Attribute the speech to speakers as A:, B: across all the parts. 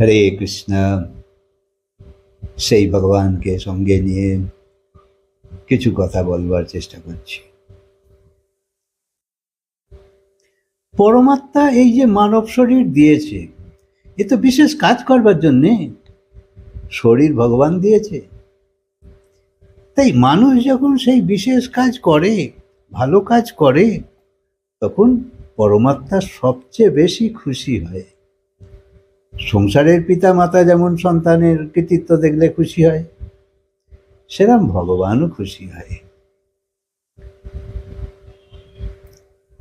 A: হরে কৃষ্ণ। সেই ভগবানকে সঙ্গে নিয়ে কিছু কথা বলবার চেষ্টা করছি। পরমাত্মা এই যে মানব শরীর দিয়েছে, এ তো বিশেষ কাজ করবার জন্যে শরীর ভগবান দিয়েছে। তাই মানুষ যখন সেই বিশেষ কাজ করে, ভালো কাজ করে, তখন পরমাত্মা সবচেয়ে বেশি খুশি হয়। সংসারের পিতা মাতা যেমন সন্তানের কৃতিত্ব দেখলে খুশি হয়, সেরকম ভগবানও খুশি হয়।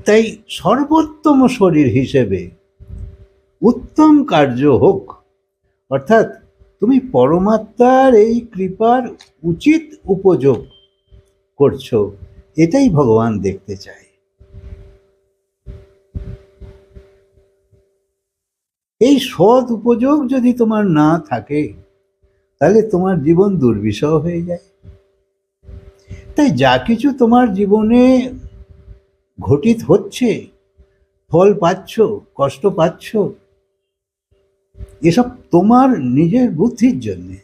A: তাই সর্বোত্তম শরীর হিসেবে উত্তম কার্য হোক, অর্থাৎ তুমি পরমাত্মার এই কৃপার উচিত উপযোগ করছো, এটাই ভগবান দেখতে চায়। এই সৎ উপযোগ যদি তোমার না থাকে, তাহলে তোমার জীবন দুর্বিষহ হয়ে যায়। তাই যা কিছু তোমার জীবনে ঘটিত হচ্ছে, ফল পাচ্ছ, কষ্ট পাচ্ছ, এসব তোমার নিজের বুদ্ধির জন্যে।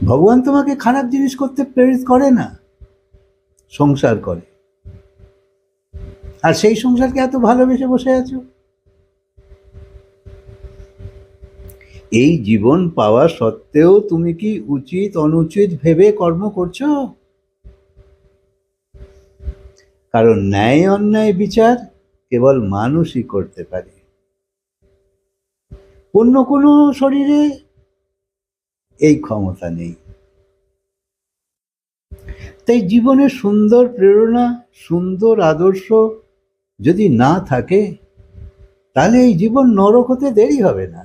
A: ভগবান তোমাকে খারাপ জিনিস করতে প্রেরিত করে না, সংসার করে। আর সেই সংসারকে এত ভালোবেসে বসে আছো। এই জীবন পাওয়া সত্ত্বেও তুমি কি উচিত অনুচিত ভেবে কর্ম করছো? কারণ ন্যায় অন্যায় বিচার কেবল মানুষই করতে পারে, অন্য কোনো শরীরে এই ক্ষমতা নেই। তাই জীবনের সুন্দর প্রেরণা, সুন্দর আদর্শ যদি না থাকে, তাহলে এই জীবন নরক হতে দেরি হবে না।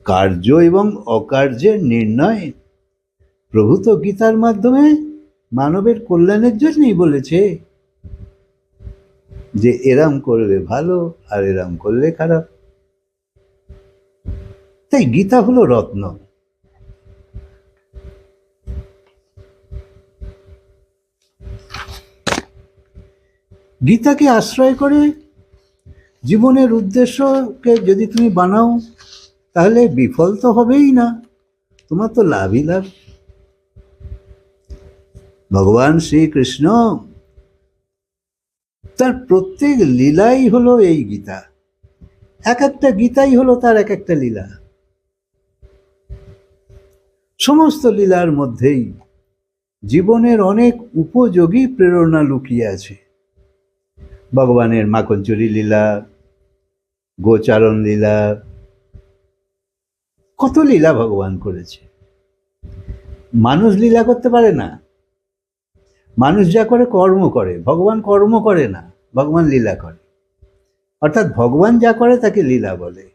A: কার্য এবং অকার্যের নির্ণয় প্রভু তো গীতার মাধ্যমে মানবের কল্যাণের জন্যই বলেছে যে এরাম করলে ভালো আর এরাম করলে খারাপ। তাই গীতা হলো রত্ন। গীতাকে আশ্রয় করে জীবনের উদ্দেশ্যকে যদি তুমি বানাও, তাহলে বিফল তো হবেই না, তোমার তো লাভই লাভ। ভগবান শ্রীকৃষ্ণ তার প্রত্যেক লীলাই হলো এই গীতা, এক একটা গীতাই হলো তার এক একটা লীলা। সমস্ত লীলার মধ্যেই জীবনের অনেক উপযোগী প্রেরণা লুকিয়ে আছে। ভগবানের মাখনচুরি লীলা, গোচারণ লীলা, কত লীলা ভগবান করেছে। মানুষ লীলা করতে পারে না। মানুষ যা করে কর্ম করে, ভগবান কর্ম করে না, ভগবান লীলা করে। অর্থাৎ ভগবান যা করে তাকে লীলা বলে।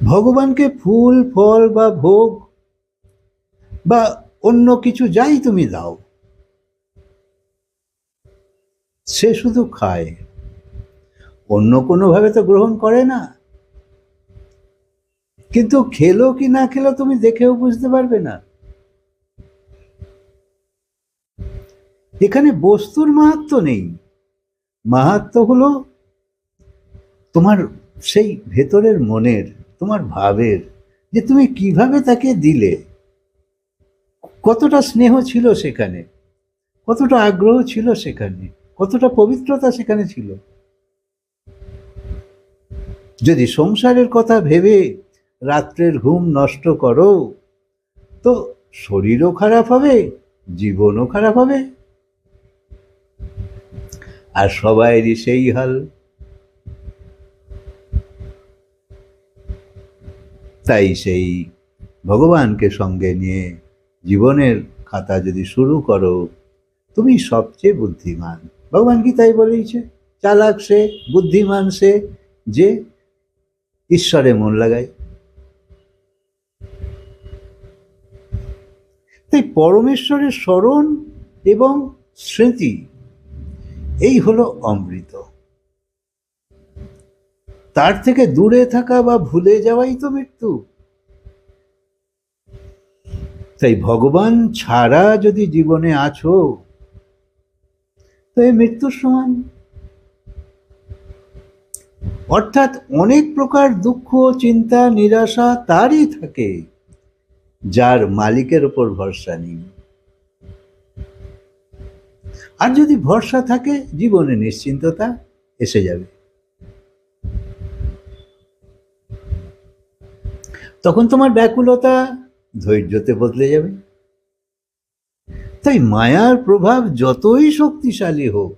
A: ভগবানকে ফুল ফল বা ভোগ বা অন্য কিছু যাই তুমি দাও, সে শুধু খায়, অন্য কোনোভাবে তো গ্রহণ করে না। কিন্তু খেলো কি না খেলো তুমি দেখেও বুঝতে পারবে না। এখানে বস্তুর মাহাত্ম্য নেই, মাহাত্ম্য হলো তোমার সেই ভেতরের মনের, তোমার ভাবের, যে তুমি কিভাবে তাকে দিলে, কতটা স্নেহ ছিল সেখানে, কতটা আগ্রহ ছিল সেখানে, কতটা পবিত্রতা সেখানে ছিল। যদি সংসারের কথা ভেবে রাত্রের ঘুম নষ্ট করো, তো শরীরও খারাপ হবে, জীবনও খারাপ হবে। আর সবাইরই সেই হাল। তাই সেই ভগবানকে সঙ্গে নিয়ে জীবনের খাতা যদি শুরু করো, তুমি সবচেয়ে বুদ্ধিমান। ভগবান গীতায় বলেছে, চালাক সে, বুদ্ধিমান সে যে ঈশ্বরে মন লাগায়। তাই পরমেশ্বরের স্মরণ এবং স্মৃতি, এই হলো অমৃত। তার থেকে দূরে থাকা বা ভুলে যাওয়াই তো মৃত্যু। তাই ভগবান ছাড়া যদি জীবনে আছো, তো এই মৃত্যুর সমান। অর্থাৎ অনেক প্রকার দুঃখ, চিন্তা, নিরাশা তারই থাকে যার মালিকের ওপর ভরসা নেই। আর যদি ভরসা থাকে, জীবনে নিশ্চিন্ততা এসে যাবে। তখন তোমার ব্যাকুলতা ধৈর্যতে বদলে যাবে। তাই মায়ার প্রভাব যতই শক্তিশালী হোক,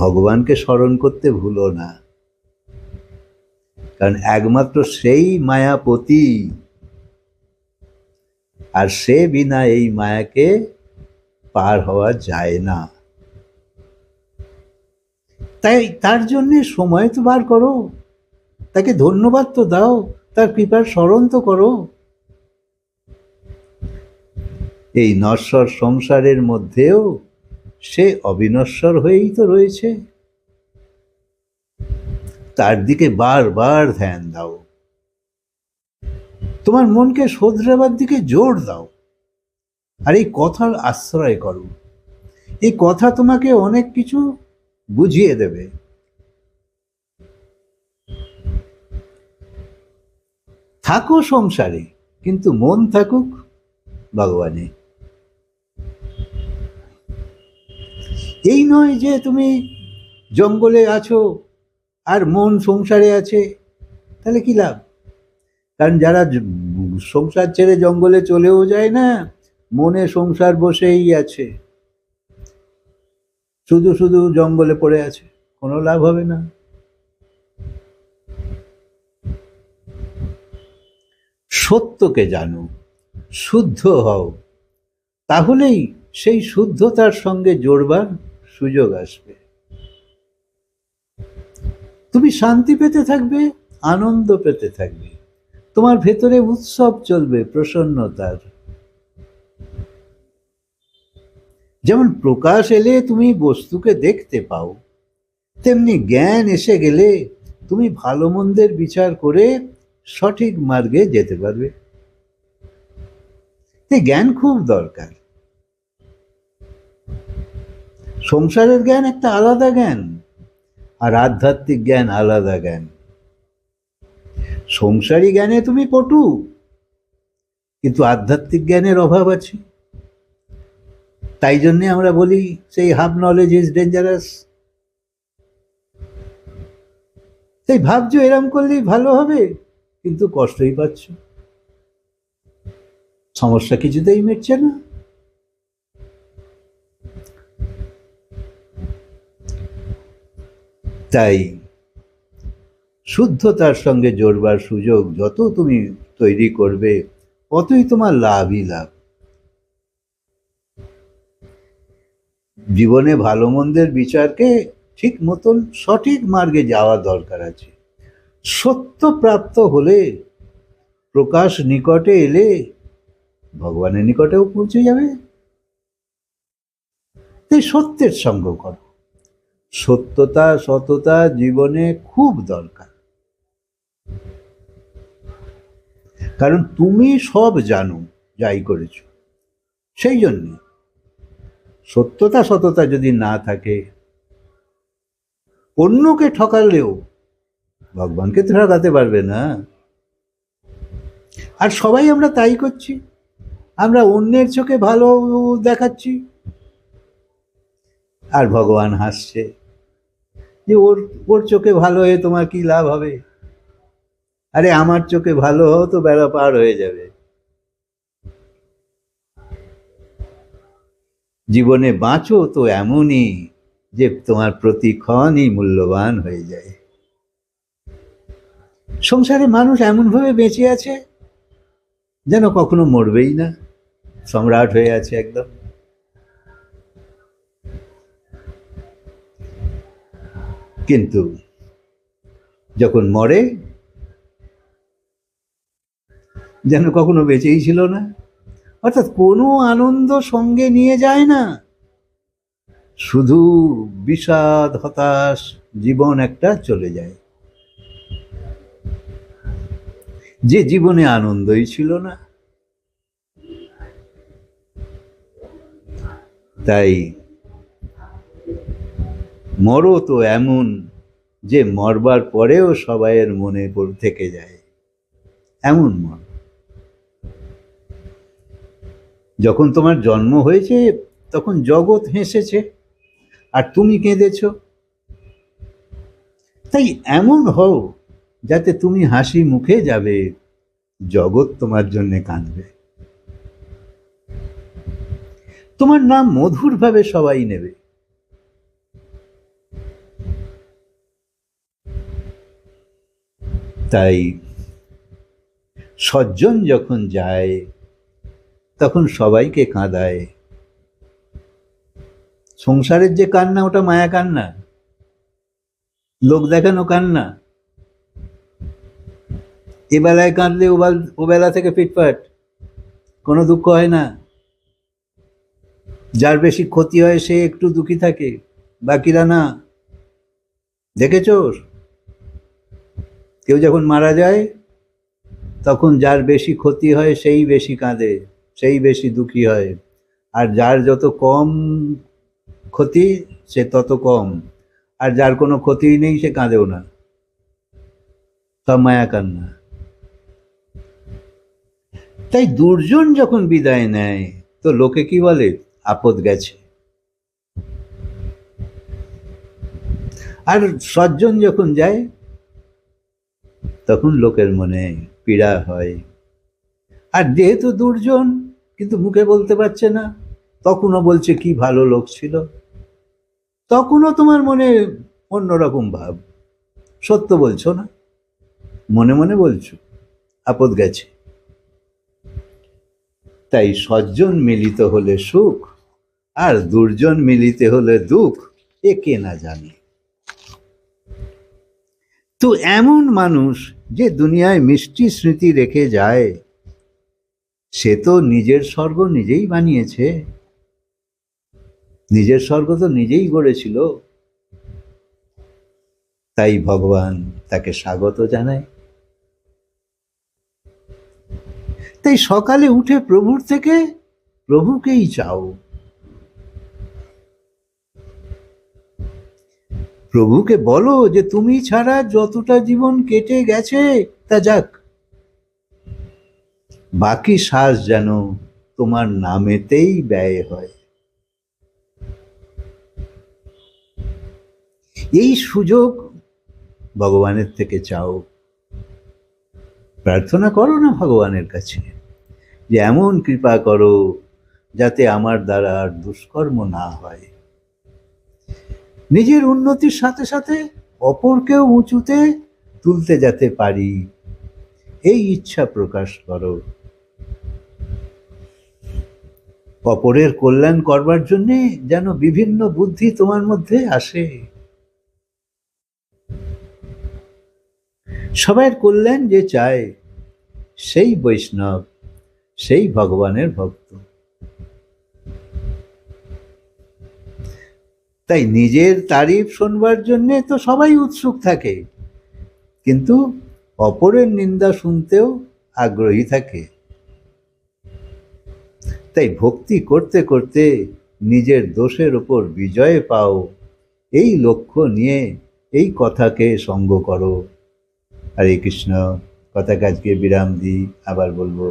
A: ভগবানকে স্মরণ করতে ভুলো না, কারণ একমাত্র সেই মায়াপতি, আর সে বিনা এই মায়াকে পার হওয়া যায় না। তাই তার জন্য সময় তো বার করো, তাকে ধন্যবাদ তো দাও, তার কৃপার স্মরণ তো করো। এই নশ্বর সংসারের মধ্যেও সে অবিনশ্বর হয়েই তো রয়েছে, তার দিকে বারবার ধ্যান দাও, তোমার মনকে শোধরাবার দিকে জোর দাও, আর এই কথার আশ্রয় করো। এই কথা তোমাকে অনেক কিছু বুঝিয়ে দেবে। থাকো সংসারে, কিন্তু মন থাকুক ভগবানে। এই নয় যে তুমি জঙ্গলে আছো আর মন সংসারে আছে, তাহলে কি লাভ? কারণ যারা সংসার ছেড়ে জঙ্গলে চলেও যায় না, মনে সংসার বসেই আছে, শুধু শুধু জঙ্গলে পড়ে আছে, কোনো লাভ হবে না। সত্যকে জানো, শুদ্ধ হও, তাহলেই সেই শুদ্ধতার সঙ্গে জোড়বার সুযোগ আসবে। তুমি শান্তি পেতে থাকবে, আনন্দ পেতে থাকবে, তোমার ভেতরে উৎসব চলবে প্রসন্নতার। যেমন প্রকাশ এলে তুমি বস্তুকে দেখতে পাও, তেমনি জ্ঞান এসে গেলে তুমি ভালো মন্দের বিচার করে সঠিক মার্গে যেতে পারবে। এই জ্ঞান খুব দরকার। সংসারের জ্ঞান একটা আলাদা জ্ঞান, আর আধ্যাত্মিক জ্ঞান আলাদা জ্ঞান। সংসারী জ্ঞানে তুমি পটু, কিন্তু আধ্যাত্মিক জ্ঞানের অভাব আছে। তাই জন্যে আমরা বলি সেই হাফ নলেজ ইজ ডেঞ্জারাস। তাই ভাবছো এরম করলেই ভালো হবে, কিন্তু কষ্টই পাচ্ছ, সমস্যা কিছুতেই মিটছে না। তাই শুদ্ধতার সঙ্গে জোড়বার সুযোগ যত তুমি তৈরি করবে, ততই তোমার লাভই লাভ। জীবনে ভালো মন্দের বিচারকে ঠিক মতন সঠিক মার্গে যাওয়া দরকার আছে। সত্য প্রাপ্ত হলে, প্রকাশ নিকটে এলে, ভগবানের নিকটেও পৌঁছে যাবে। তাই সত্যের সঙ্গ করো। সত্যতা, সততা জীবনে খুব দরকার, কারণ তুমি সব জানো যাই করেছ। সেই জন্য সত্যতা, সততা যদি না থাকে, অন্যকে ঠকালেও ভগবানকে তো ঠকাতে পারবে না। আর সবাই আমরা তাই করছি, আমরা অন্যের চোখে ভালো দেখাচ্ছি, আর ভগবান হাসছে যে ওর ওর চোখে ভালো হয়ে তোমার কি লাভ হবে? আরে আমার চোখে ভালো হও তো বেলা পার হয়ে যাবে। জীবনে বাঁচো তো এমনই যে তোমার প্রতিক্ষণই মূল্যবান হয়ে যায়। সংসারে মানুষ এমনভাবে বেঁচে আছে যেন কখনো মরবেই না, সম্রাট হয়ে আছে একদম। কিন্তু যখন মরে যেন কখনো বেঁচেই ছিল না। অর্থাৎ কোনো আনন্দ সঙ্গে নিয়ে যায় না, শুধু বিষাদ, হতাশ জীবন একটা চলে যায়, যে জীবনে আনন্দই ছিল না। তাই মরো তো এমন যে মরবার পরেও সবাইয়ের মনে থেকে যায়, এমন মর। যখন তোমার জন্ম হয়েছে তখন জগৎ হেসেছে আর তুমি কেঁদেছ। তাই এমন হও যাতে তুমি হাসি মুখে যাবে, জগৎ তোমার জন্য কাঁদবে। তোমার নাম মধুরভাবে সবাই নেবে। তাই সজ্জন যখন যায় তখন সবাইকে কাঁদায়। সংসারের যে কান্না ওটা মায়া কান্না, লোক দেখানো কান্না। এ বেলায় কাঁদলে ও বেলা থেকে ফিটফাট, কোনো দুঃখ হয় না। যার বেশি ক্ষতি হয় সে একটু দুঃখী থাকে, বাকিরা না। দেখেছ, কেউ যখন মারা যায় তখন যার বেশি ক্ষতি হয় সেই বেশি কাঁদে, সেই বেশি দুঃখী হয়। আর যার যত কম ক্ষতি সে তত কম, আর যার কোনো ক্ষতি নেই সে কাঁদেও না, সব মায়া কান্না। তাই দুর্জন যখন বিদায় নেয় তো লোকে কি বলে, আপদ গেছে। আর সজ্জন যখন যায় তখন লোকের মনে পীড়া হয়। আর যেহেতু দুর্জন কিন্তু মুখে বলতে পারছে না, তখনও বলছে কি ভালো লোক ছিল, তখনও তোমার মনে অন্যরকম ভাব। সত্য বলছো না, মনে মনে বলছো আপদ গেছে। তাই সজ্জন মিলিত হলে সুখ, আর দুর্জন মিলিতে হলে দুঃখ, এ কে না জানে। তো এমন মানুষ যে দুনিয়ায় মিষ্টি স্মৃতি রেখে যায়, সে তো নিজের স্বর্গ নিজেই বানিয়েছে, নিজের স্বর্গ তো নিজেই গড়েছিল। তাই ভগবান তাকে স্বাগত জানায়। তাই সকালে উঠে প্রভুর থেকে প্রভুকেই চাও। প্রভুকে বলো যে তুমি ছাড়া যতটা জীবন কেটে গেছে তা যাক, বাকি শ্বাস যেন তোমার নামেতেই ব্যয় হয়। এই সুযোগ ভগবানের থেকে চাও। প্রার্থনা করো না ভগবানের কাছে যে এমন কৃপা করো যাতে আমার দ্বারা আর দুষ্কর্ম না হয়, নিজের উন্নতির সাথে সাথে অপরকেও উঁচুতে তুলতে যেতে পারি, এই ইচ্ছা প্রকাশ করো। অপরের কল্যাণ করবার জন্যে যেন বিভিন্ন বুদ্ধি তোমার মধ্যে আসে। সবার কল্যাণ যে চায় সেই বৈষ্ণব, সেই ভগবানের ভক্ত। তাই নিজের তারিফ শোনবার জন্যে তো সবাই উৎসুক থাকে, কিন্তু অপরের নিন্দা শুনতেও আগ্রহী থাকে। তাই ভক্তি করতে করতে নিজের দোষের ওপর বিজয় পাও, এই লক্ষ্য নিয়ে এই কথাকে সঙ্গ করো। হরে কৃষ্ণ। কথাকে আজকে বিরাম দিই, আবার বলবো।